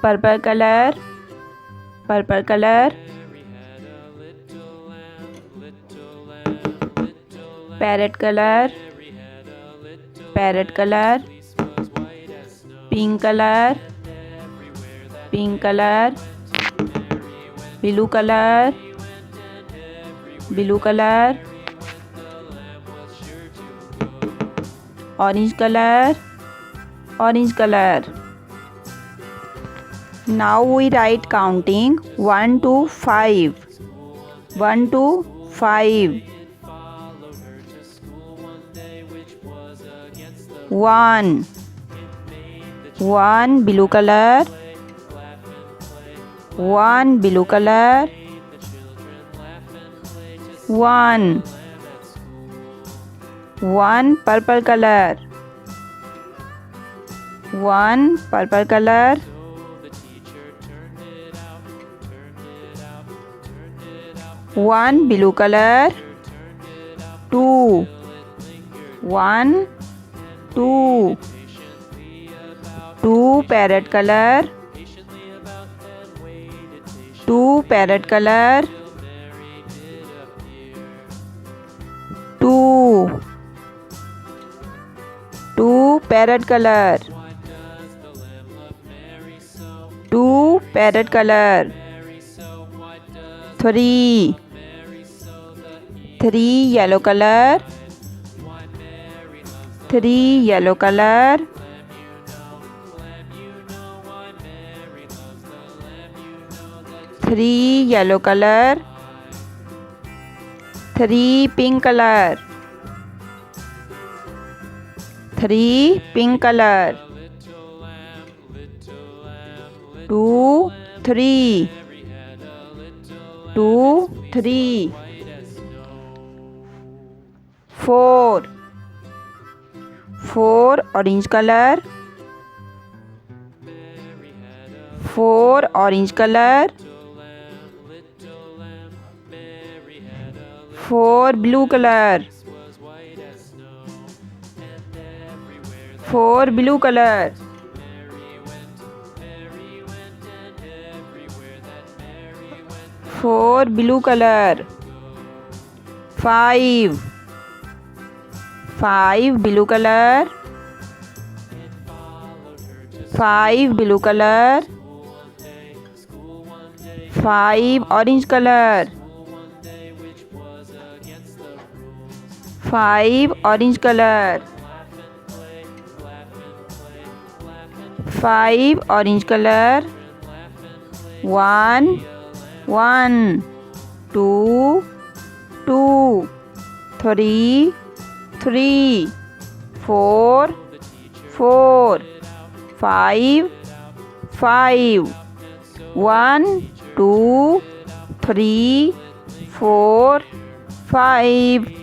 purple color, purple color, parrot color, parrot color, pink color, pink color, blue color, blue color, orange color, orange color. Now we write counting 1 to 5. 1 to 5. 1. 1 blue color. 1 blue color. 1. 1 purple color. 1 purple color. 1 blue color. 2. 1 2. 2 parrot color. 2 parrot color. 2. 2 parrot color. 2 parrot color. 3. 3 yellow color. 3 yellow color. 3 yellow color. 3 pink color. 3 pink color. 2 3. 2 3. 4. 4 orange color. 4 orange color. 4 blue color. 4 blue color. 4 blue color. 5. 5 blue color. 5 blue color. 5 orange color. 5 orange color. 5 orange color. 1 1 2 2 3 3 4 4 5 5 1 2 3 4 5